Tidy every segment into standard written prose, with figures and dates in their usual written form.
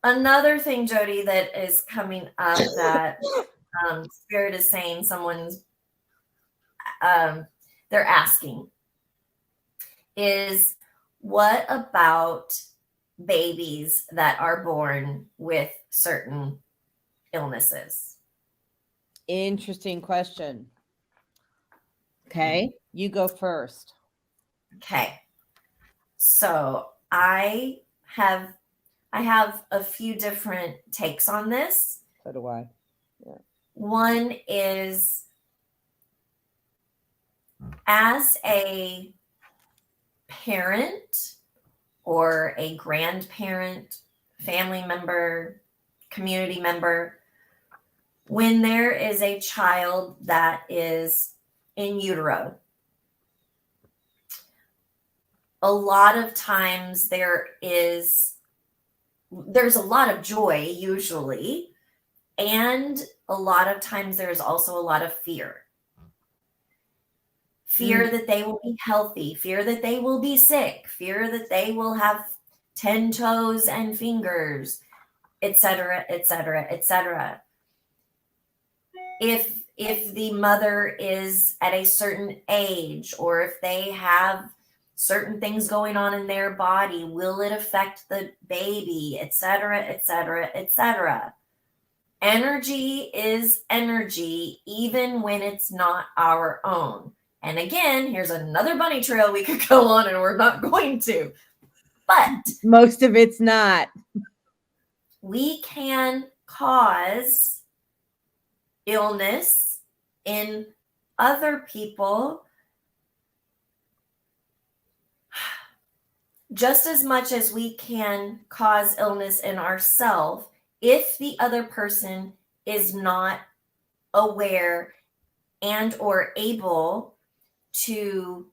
Another thing, Jodi, that is coming up that Spirit is saying someone's um, they're asking is, what about babies that are born with certain illnesses? Interesting question. Okay, you go first. Okay. So I have a few different takes on this. So do I. Yeah. One is, as a parent or a grandparent, family member, community member, when there is a child that is in utero, a lot of times there's a lot of joy usually, and a lot of times there's also a lot of fear. Fear that they will be healthy, fear that they will be sick, fear that they will have 10 toes and fingers, etc., etc., etc. If the mother is at a certain age, or if they have certain things going on in their body, will it affect the baby, etc., etc., etc.? Energy is energy, even when it's not our own. And again, here's another bunny trail we could go on, and we're not going to. But most of it's not. We can cause illness in other people just as much as we can cause illness in ourselves if the other person is not aware and or able to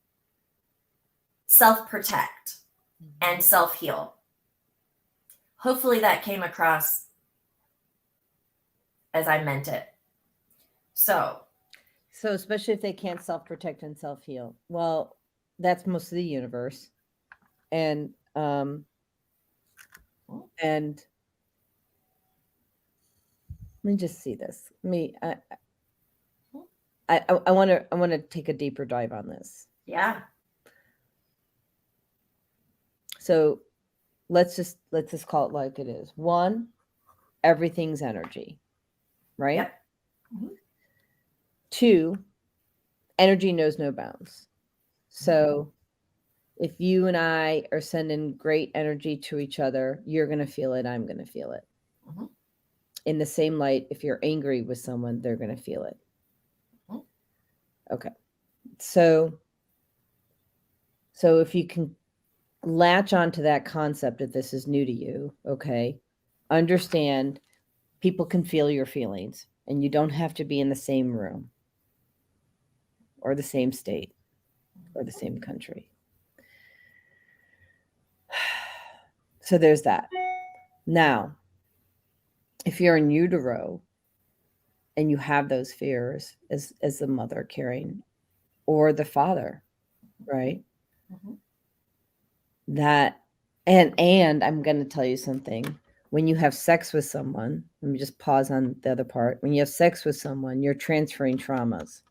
self-protect and self-heal. Hopefully that came across as I meant it. So especially if they can't self-protect and self-heal. Well, that's most of the universe. And let me just see this. I want to take a deeper dive on this. Yeah. So let's just call it like it is. One, everything's energy, right? Yep. Mm-hmm. Two, energy knows no bounds. So if you and I are sending great energy to each other, you're going to feel it. I'm going to feel it. Mm-hmm. In the same light, if you're angry with someone, they're going to feel it. Mm-hmm. Okay. So if you can latch onto that concept, if this is new to you, okay, understand people can feel your feelings, and you don't have to be in the same room or the same state or the same country. So there's that. Now, if you're in utero and you have those fears as the mother carrying, or the father, right? Mm-hmm. That, and I'm going to tell you something. When you have sex with someone, let me just pause on the other part. When you have sex with someone, you're transferring traumas.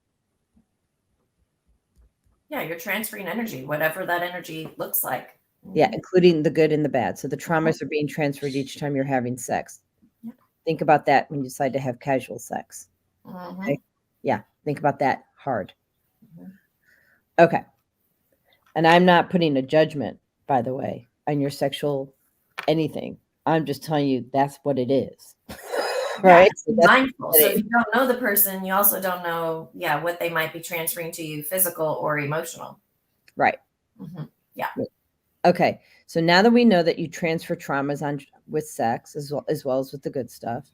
Yeah, you're transferring energy, whatever that energy looks like. Yeah, including the good and the bad. So the traumas are being transferred each time you're having sex. Yeah. Think about that when you decide to have casual sex. Mm-hmm. Okay? Yeah, think about that hard. Mm-hmm. Okay. And I'm not putting a judgment, by the way, on your sexual anything. I'm just telling you that's what it is. Right? Yeah, mindful. So if you don't know the person, you also don't know, what they might be transferring to you, physical or emotional. Right. Mm-hmm. Yeah. Okay. So now that we know that you transfer traumas on with sex as well as with the good stuff,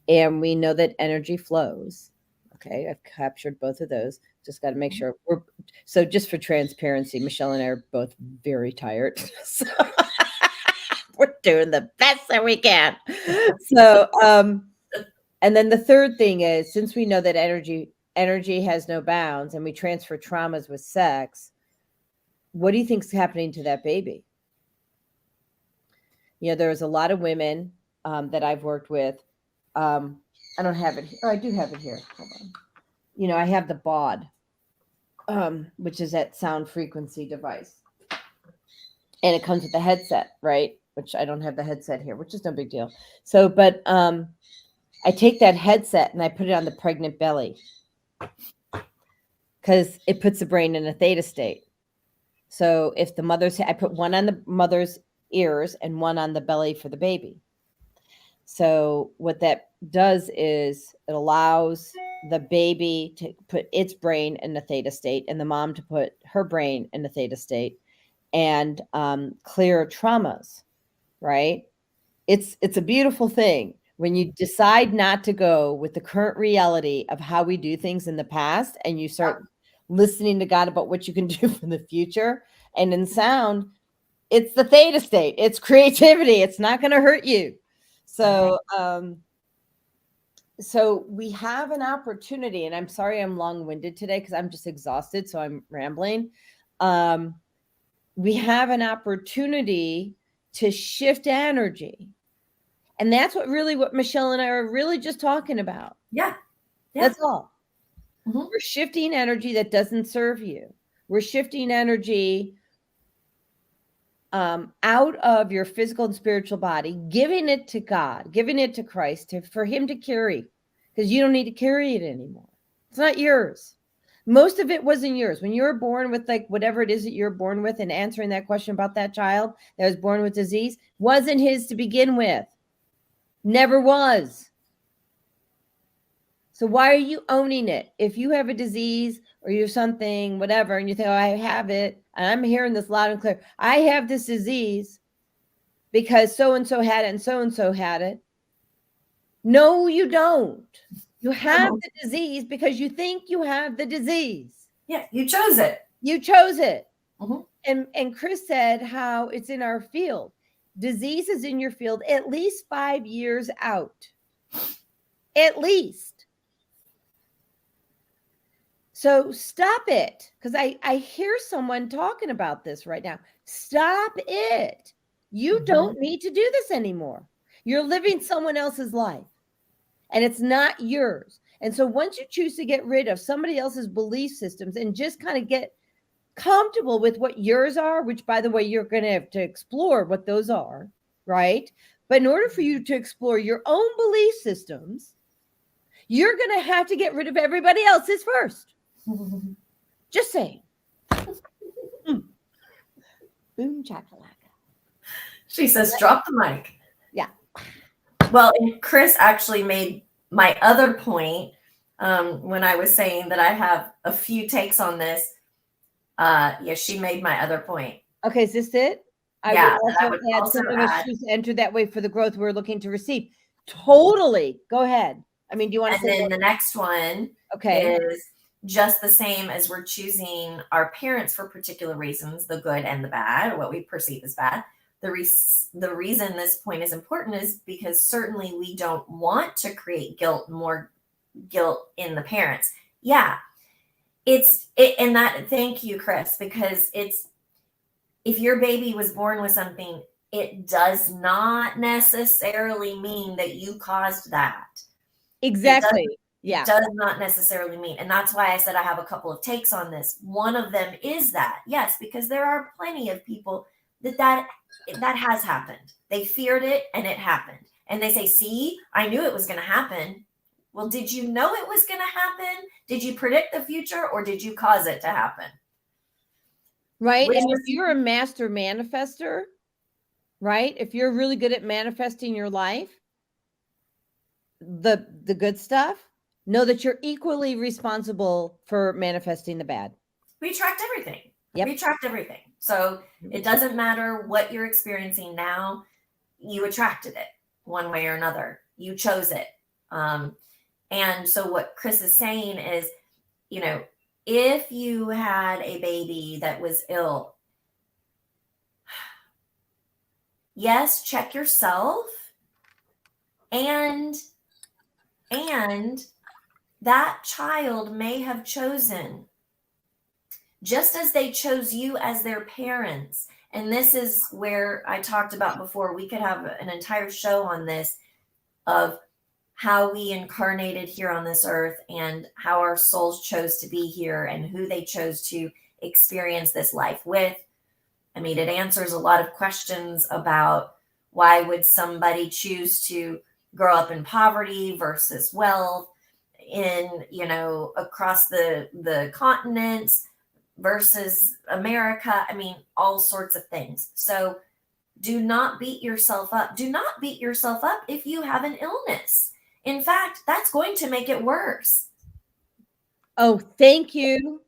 and we know that energy flows. Okay, I've captured both of those. Just got to make sure we're. So just for transparency, Michelle and I are both very tired. So we're doing the best that we can. So, and then the third thing is, since we know that energy has no bounds, and we transfer traumas with sex, what do you think's happening to that baby? There was a lot of women that I've worked with. I don't have it here. Oh, I do have it here. Hold on. I have the BOD, which is that sound frequency device. And it comes with a headset, right? Which I don't have the headset here, which is no big deal. So, but I take that headset and I put it on the pregnant belly because it puts the brain in a theta state. So if the I put one on the mother's ears and one on the belly for the baby. So what that does is it allows the baby to put its brain in the theta state and the mom to put her brain in the theta state and clear traumas, right? It's a beautiful thing when you decide not to go with the current reality of how we do things in the past and you start listening to God about what you can do for the future. And in sound, it's the theta state. It's creativity. It's not going to hurt you. So, so we have an opportunity, and I'm sorry I'm long-winded today because I'm just exhausted, so I'm rambling. We have an opportunity to shift energy. And that's what Michelle and I are really just talking about. Yeah. That's all. Mm-hmm. We're shifting energy that doesn't serve you. We're shifting energy out of your physical and spiritual body, giving it to God, giving it to Christ for him to carry, because you don't need to carry it anymore. It's not yours. Most of it wasn't yours. When you were born with like whatever it is that you're born with, and answering that question about that child that was born with disease wasn't his to begin with. Never was. So why are you owning it? If you have a disease or you're something, whatever, and you think, oh, I have it, and I'm hearing this loud and clear, I have this disease because so-and-so had it and so-and-so had it. No, you don't. You have the disease because you think you have the disease. Yeah, you chose it. You chose it. Mm-hmm. And Chris said how it's in our field. Disease is in your field at least 5 years out. At least. So stop it. Because I hear someone talking about this right now. Stop it. You don't need to do this anymore. You're living someone else's life. And it's not yours. And so once you choose to get rid of somebody else's belief systems and just kind of get comfortable with what yours are, which, by the way, you're going to have to explore what those are, right? But in order for you to explore your own belief systems, you're going to have to get rid of everybody else's first. Just saying. Boom chakalaka. She says, drop the mic. Yeah. Well, and Chris actually made my other point when I was saying that I have a few takes on this. She made my other point. Okay, is this it? I would also add choose to enter that way for the growth we're looking to receive. Totally. Go ahead. I mean, do you want to? And then the next one is just the same as we're choosing our parents for particular reasons, the good and the bad, what we perceive as bad. The reason this point is important is because certainly we don't want to create more guilt in the parents. Yeah. And that, thank you, Chris, because if your baby was born with something, it does not necessarily mean that you caused that. Exactly. It does not necessarily mean. And that's why I said I have a couple of takes on this. One of them is that, yes, because there are plenty of people that has happened. They feared it and it happened. And they say, see, I knew it was going to happen. Well, did you know it was going to happen? Did you predict the future or did you cause it to happen? Right. And if you're a master manifester, right? If you're really good at manifesting your life, the good stuff, know that you're equally responsible for manifesting the bad. We attract everything. Yep. We attract everything. So it doesn't matter what you're experiencing now. You attracted it one way or another. You chose it. And so what Chris is saying is, if you had a baby that was ill, yes, check yourself. And that child may have chosen, just as they chose you as their parents And this is where I talked about before. We could have an entire show on this, of how we incarnated here on this earth and how our souls chose to be here and who they chose to experience this life with. I mean, it answers a lot of questions about why would somebody choose to grow up in poverty versus wealth in, across the continents versus America. I mean, all sorts of things. So do not beat yourself up. Do not beat yourself up if you have an illness. In fact, that's going to make it worse. Oh, thank you.